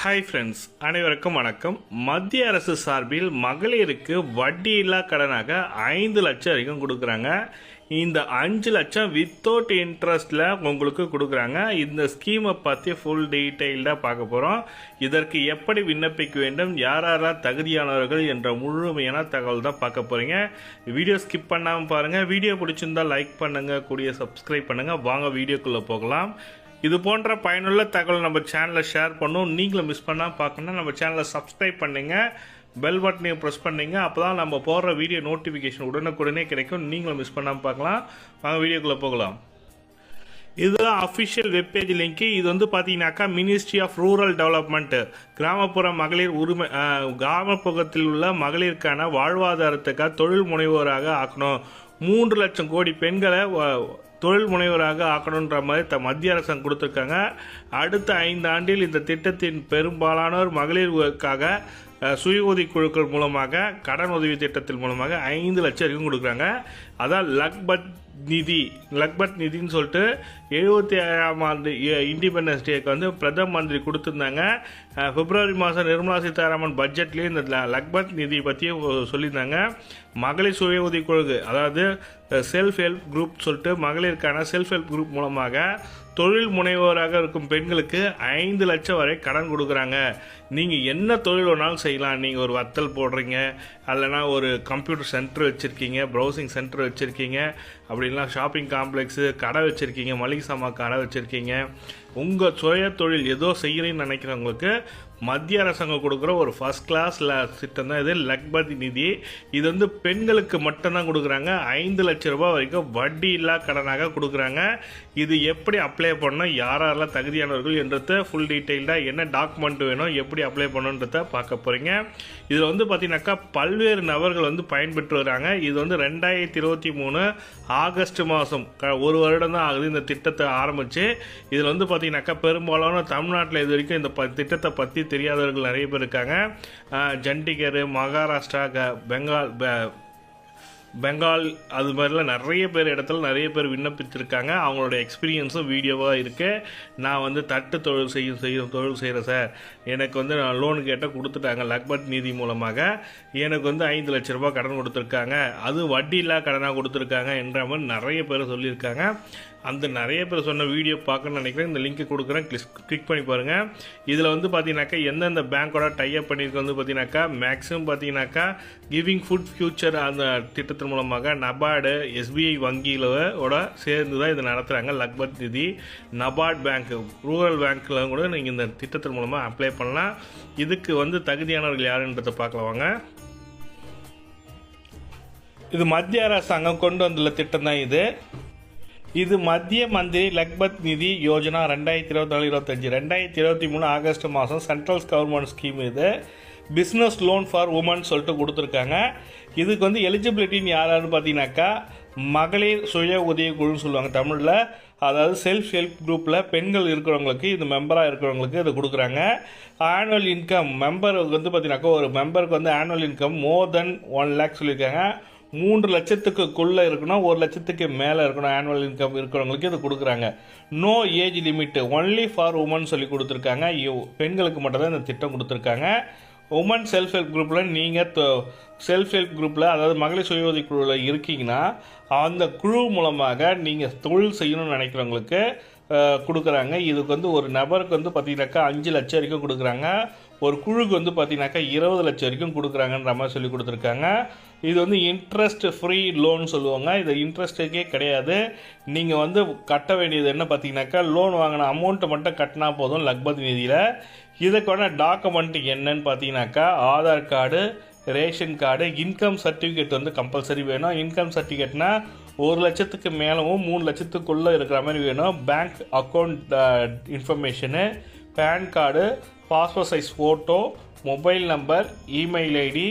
Hi friends, அனைவருக்கும் வணக்கம். மத்திய அரசு சார்பில் மகளிருக்கு வட்டியில்லா கடனாக 5 லட்சம் வரைக்கும் கொடுக்குறாங்க. இந்த 5 லட்சம் வித்தவுட் இன்ட்ரெஸ்ட்டில் உங்களுக்கு கொடுக்குறாங்க. இந்த ஸ்கீமை பற்றி ஃபுல் டீட்டெயில்டாக பார்க்க போகிறோம். இதற்கு எப்படி விண்ணப்பிக்க வேண்டும், யாரெல்லாம் தகுதியானவர்கள் என்ற முழுமையான தகவல் தான் பார்க்க போகிறீங்க. வீடியோ ஸ்கிப் பண்ணாமல் பாருங்கள். வீடியோ பிடிச்சிருந்தால் லைக் பண்ணுங்கள், கூடிய சப்ஸ்கிரைப் பண்ணுங்கள். வாங்க வீடியோக்குள்ளே போகலாம். இது போன்ற பயனுள்ள தகவல் நம்ம சேனலில் ஷேர் பண்ணணும். நீங்களும் மிஸ் பண்ணால் பார்க்கணுன்னா நம்ம சேனலை சப்ஸ்கிரைப் பண்ணுங்க, பெல் பட்டனையும் ப்ரெஸ் பண்ணிங்க. அப்போ தான் நம்ம போடுற வீடியோ நோட்டிஃபிகேஷன் உடனுக்குடனே கிடைக்கும். நீங்களும் மிஸ் பண்ணாமல் பார்க்கலாம். வாங்க வீடியோக்குள்ளே போகலாம். இதுதான் அஃபிஷியல் வெப்பேஜ் லிங்க்கு. இது வந்து பார்த்தீங்கன்னாக்கா மினிஸ்ட்ரி ஆஃப் ரூரல் டெவலப்மெண்ட், கிராமப்புற மகளிர் உரிமை, கிராமப்புறத்தில் உள்ள மகளிருக்கான வாழ்வாதாரத்துக்காக தொழில் முனைவோராக ஆக்கணும். 3 லட்சம் கோடி பெண்களை தொழில் முனைவராக ஆக்கணுன்ற மாதிரி மத்திய அரசாங்கம் கொடுத்துருக்காங்க. அடுத்த 5 ஆண்டில் இந்த திட்டத்தின் பெரும்பாலானோர் மகளிருக்காக சுய உதவி குழுக்கள் மூலமாக கடன் உதவி திட்டத்தின் மூலமாக 5 லட்சம் வரைக்கும் கொடுக்குறாங்க. அதான் லக்பத் நிதின்னு சொல்லிட்டு 77ஆம் ஆண்டு இண்டிபெண்டன்ஸ் டேக்கு வந்து பிரதம மந்திரி கொடுத்துருந்தாங்க. பிப்ரவரி மாதம் நிர்மலா சீதாராமன் பட்ஜெட்லேயும் இந்த லக்பத் நிதி பற்றியும் சொல்லியிருந்தாங்க. மகளிர் சுய உதவி குழு, அதாவது செல்ஃப் ஹெல்ப் குரூப் சொல்லிட்டு மகளிருக்கான செல்ஃப் ஹெல்ப் குரூப் மூலமாக தொழில் முனைவோராக இருக்கும் பெண்களுக்கு 5 லட்சம் வரை கடன் கொடுக்குறாங்க. நீங்கள் என்ன தொழில் வேணாலும் செய்யலாம். நீங்கள் ஒரு வத்தல் போடுறீங்க, இல்லைனா ஒரு கம்ப்யூட்டர் சென்டர் வச்சுருக்கீங்க, ப்ரௌசிங் சென்டர் வச்சுருக்கீங்க, அப்படின்னா ஷாப்பிங் காம்ப்ளெக்ஸு கடை வச்சுருக்கீங்க, மளிகை சாமான் கடை வச்சுருக்கீங்க, உங்கள் சுய தொழில் ஏதோ செய்கிறேன்னு நினைக்கிறவங்களுக்கு மத்திய அரசாங்கம் கொடுக்குற ஒரு ஃபர்ஸ்ட் கிளாஸ் திட்டம் தான் இது, லக்பதி நிதி. இது வந்து பெண்களுக்கு மட்டும்தான் கொடுக்குறாங்க. 5 லட்சம் ரூபாய் வரைக்கும் வட்டி இல்லா கடனாக கொடுக்குறாங்க. இது எப்படி அப்ளை பண்ணணும், யாரெல்லாம் தகுதியானவர்கள் என்றதை ஃபுல் டீட்டெயில்டாக என்ன டாக்குமெண்ட் வேணும், எப்படி அப்ளை பண்ணணுன்றதை பார்க்க போகிறீங்க. இதில் வந்து பார்த்தீங்கன்னாக்கா பல்வேறு நபர்கள் வந்து பயன்பெற்று வராங்க. இது வந்து 2023 ஆகஸ்ட் மாதம், ஒரு வருடம் தான் ஆகுது இந்த திட்டத்தை ஆரம்பித்து. இதில் வந்து பார்த்தீங்கன்னாக்கா பெரும்பாலான தமிழ்நாட்டில் இது வரைக்கும் இந்த திட்டத்தை பற்றி தெரியாதவர்கள் நிறைய பேர் இருக்காங்க. சண்டிகர், மகாராஷ்டிரா, பெங்கால் அது மாதிரிலாம் நிறைய பேர் இடத்துல நிறைய பேர் விண்ணப்பித்திருக்காங்க. அவங்களோட எக்ஸ்பீரியன்ஸும் வீடியோவாக இருக்குது. நான் வந்து தட்டு தொழில் தொழில் செய்கிறேன் சார், எனக்கு வந்து நான் லோன் கேட்டால் கொடுத்துட்டாங்க. லக்பத் நிதி மூலமாக எனக்கு வந்து 5 லட்ச ரூபாய் கடன் கொடுத்துருக்காங்க, அது வட்டி இல்லா கடனாக கொடுத்துருக்காங்க என்ற மாதிரி நிறைய பேர் சொல்லியிருக்காங்க. அந்த நிறைய பேர் சொன்ன வீடியோ பார்க்கணும்னு நினைக்கிறேன். இந்த லிங்க் கொடுக்குறேன், கிளிக் பண்ணி பாருங்கள். இதில் வந்து பார்த்தீங்கன்னாக்கா எந்தெந்த பேங்க்கோட டைப் பண்ணியிருக்க வந்து பார்த்தீங்கன்னாக்கா மேக்ஸிமம் பார்த்தீங்கன்னாக்கா கிவிங் ஃபுட் ஃபியூச்சர் அந்த திட்டத்தின் மூலமாக நபார்டு, எஸ்பிஐ வங்கியிலோட சேர்ந்து தான் இதை நடத்துகிறாங்க. லக்பத் நிதி, நபார்ட் பேங்க், ரூரல் பேங்க்கில் கூட நீங்கள் இந்த திட்டத்தின் மூலமாக அப்ளை பண்ணலாம். இதுக்கு வந்து தகுதியானவர்கள் யாருன்றதை பார்க்கலாம் வாங்க. இது மத்திய அரசாங்கம் கொண்டு வந்துள்ள திட்டம் தான் இது. இது மத்திய மந்திரி லக்பத் நிதி யோஜனா 2024-25, 2023 ஆகஸ்ட் மாதம் சென்ட்ரல் கவர்மெண்ட் ஸ்கீம். இது பிஸ்னஸ் லோன் ஃபார் உமன் சொல்லிட்டு கொடுத்துருக்காங்க. இதுக்கு வந்து எலிஜிபிலிட்டின்னு யாரான்னு பார்த்தீங்கன்னாக்கா மகளிர் சுய உதவி குழுன்னு சொல்லுவாங்க தமிழில். அதாவது செல்ஃப் ஹெல்ப் குரூப்பில் பெண்கள் இருக்கிறவங்களுக்கு, இது மெம்பராக இருக்கிறவங்களுக்கு இது கொடுக்குறாங்க. ஆனுவல் இன்கம் மெம்பருக்கு வந்து பார்த்தீங்கன்னாக்கா ஒரு மெம்பருக்கு வந்து ஆனுவல் இன்கம் மோர் தென் 1 லேக் சொல்லியிருக்காங்க. 3 லட்சத்துக்குள்ளே இருக்கணும், 1 லட்சத்துக்கு மேலே இருக்கணும் ஆனுவல் இன்கம் இருக்கிறவங்களுக்கு இது கொடுக்குறாங்க. No age limit, only for women சொல்லி கொடுத்துருக்காங்க. பெண்களுக்கு மட்டும்தான் இந்த திட்டம் கொடுத்துருக்காங்க. உமன் செல்ஃப் ஹெல்ப் குரூப்பில் நீங்கள் செல்ஃப் ஹெல்ப் குரூப்பில், அதாவது மகளிர் சுய உதவி குழுவில் இருக்கீங்கன்னா அந்த குழு மூலமாக நீங்கள் தொழில் செய்யணும்னு நினைக்கிறவங்களுக்கு கொடுக்குறாங்க. இதுக்கு வந்து ஒரு நபருக்கு வந்து பார்த்தீங்கன்னாக்கா 5 லட்சம் வரைக்கும் கொடுக்குறாங்க. ஒரு குழுக்கு வந்து பார்த்தீங்கன்னாக்கா 20 லட்சம் வரைக்கும் கொடுக்குறாங்கன்ற மாதிரி சொல்லி கொடுத்துருக்காங்க. இது வந்து இன்ட்ரெஸ்ட் ஃப்ரீ லோன் சொல்லுவாங்க. இது இன்ட்ரெஸ்ட்டுக்கே கிடையாது. நீங்கள் வந்து கட்ட வேண்டியது என்ன பார்த்தீங்கன்னாக்கா லோன் வாங்கின அமௌண்ட்டை மட்டும் கட்டினா போதும் லக்பத் நிதியில். இதுக்கான டாக்குமெண்ட் என்னன்னு பார்த்தீங்கன்னாக்கா Aadhaar card, ration card, income certificate வந்து கம்பல்சரி வேணும். இன்கம் சர்டிஃபிகேட்னா 1 லட்சத்துக்கு மேலவும் 3 லட்சத்துக்குள்ளே இருக்கிற மாதிரி வேணும். Bank account information, PAN card, passport size photo, mobile number, email ID,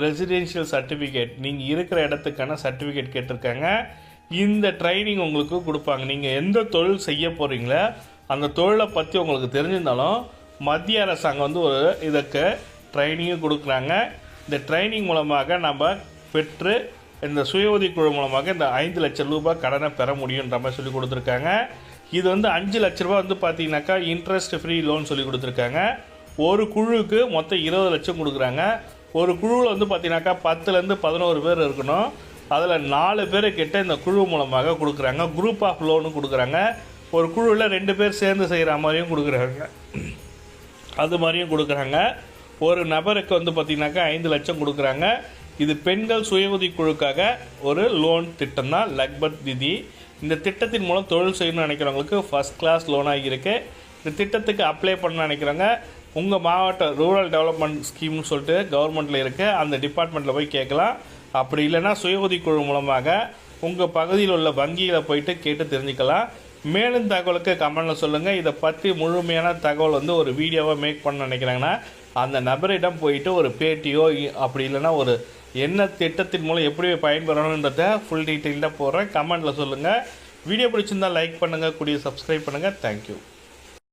residential certificate, நீங்கள் இருக்கிற இடத்துக்கான சர்டிஃபிகேட் கேட்டிருக்காங்க. இந்த ட்ரைனிங் உங்களுக்கு கொடுப்பாங்க. நீங்கள் எந்த தொழில் செய்ய போகிறீங்களோ அந்த தொழிலை பற்றி உங்களுக்கு தெரிஞ்சிருந்தாலும் மத்திய அரசாங்கம் வந்து ஒரு இதுக்கு ட்ரைனிங்கும் கொடுக்குறாங்க. இந்த ட்ரைனிங் மூலமாக நம்ம பெற்று இந்த சுய உதவி குழு மூலமாக இந்த 5 லட்சம் ரூபாய் கடனை பெற முடியுன்ற மாதிரி சொல்லி கொடுத்துருக்காங்க. இது வந்து 5 லட்ச ரூபா வந்து பார்த்தீங்கன்னாக்கா இன்ட்ரெஸ்ட் ஃப்ரீ லோன் சொல்லி கொடுத்துருக்காங்க. ஒரு குழுவுக்கு மொத்தம் 20 லட்சம் கொடுக்குறாங்க. ஒரு குழுவில் வந்து பார்த்தீங்கன்னாக்கா 10லேருந்து 11 பேர் இருக்கணும். அதில் 4 பேர் கிட்ட இந்த குழு மூலமாக கொடுக்குறாங்க. குரூப் ஆஃப் லோனு கொடுக்குறாங்க. ஒரு குழுவில் 2 பேர் சேர்ந்து செய்கிற மாதிரியும் கொடுக்குறாங்க. அது மாதிரியும் கொடுக்குறாங்க. ஒரு நபருக்கு வந்து பார்த்திங்கனாக்கா 5 லட்சம் கொடுக்குறாங்க. இது பெண்கள் சுய உதவி குழுக்காக ஒரு லோன் திட்டம் தான் லக்பத் நிதி. இந்த திட்டத்தின் மூலம் தொழில் செய்யணும்னு நினைக்கிறவங்களுக்கு ஃபஸ்ட் கிளாஸ் லோனாக இருக்குது. இந்த திட்டத்துக்கு அப்ளை பண்ண நினைக்கிறவங்க உங்கள் மாவட்ட ரூரல் டெவலப்மெண்ட் ஸ்கீம்னு சொல்லிட்டு கவர்மெண்ட்டில் இருக்குது, அந்த டிபார்ட்மெண்ட்டில் போய் கேட்கலாம். அப்படி இல்லைன்னா சுய உதவி குழு மூலமாக உங்கள் பகுதியில் உள்ள வங்கியில் போயிட்டு கேட்டு தெரிஞ்சுக்கலாம். மேலும் தகவலுக்கு கமெண்டில் சொல்லுங்கள். இதை பற்றி முழுமையான தகவல் வந்து ஒரு வீடியோவை மேக் பண்ண நினைக்கிறாங்கன்னா அந்த நபரிடம் போயிட்டு ஒரு பேட்டியோ அப்படி இல்லைன்னா ஒரு என்ன திட்டத்தின் மூலம் எப்படி பயன்பெறணுன்றத ஃபுல் டீட்டெயில்டாக போடுறேன். கமெண்டில் சொல்லுங்கள். வீடியோ பிடிச்சிருந்தால் லைக் பண்ணுங்கள், கூடிய சப்ஸ்கிரைப் பண்ணுங்கள். தேங்க்யூ.